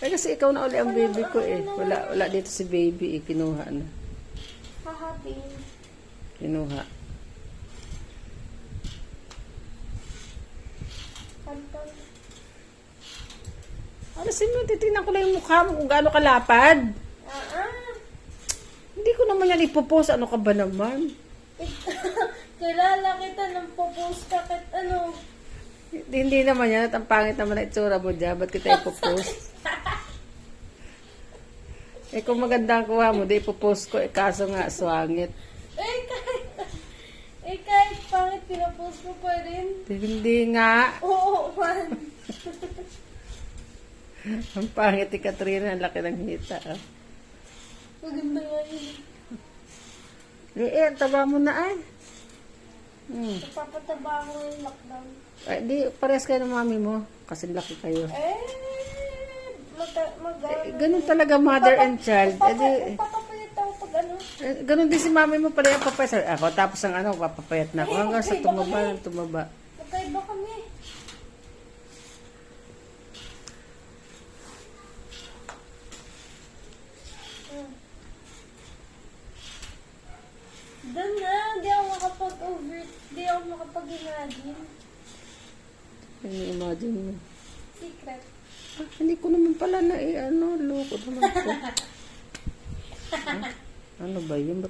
Ay, kasi ikaw na uli ang baby ko eh. Wala dito si baby eh. Kinuha na. Hahating. Kinuha. Kanton. Alasin mo, titignan ko lang yung mukha mo kung gaano kalapad. Hindi ko naman yan ipopost. Ano ka ba naman? Kilala kita nang popost ka kahit ano. Hindi naman yan. At ang pangit naman na itsura mo dyan. Ba't kita ipopost? Eh kung maganda ang kuha mo, di ipopost ko. Eh kaso nga, swangit. Kahit pangit pinapost mo pa rin. Hindi nga. Oo, man. Ang pangit ni Katrina. Ang laki ng hita. Ah. Maganda nga yun. Ang taba mo na ay. Napapataba ako yung lockdown. Ay, di, pares kayo ng mami mo. Kasi laki kayo. Ganun talaga mother and child. Papapayat ako pag ano. Ganun din si mami mo pala yung papayat. Ako tapos ang ano, papapayat na ako. Hanggang sa tumaba. Magkaiba kami. Doon na, di ako makapag-imagine. Imagine mo. Secret. Hindi ko naman pala na loko naman ko. Ano ba yun?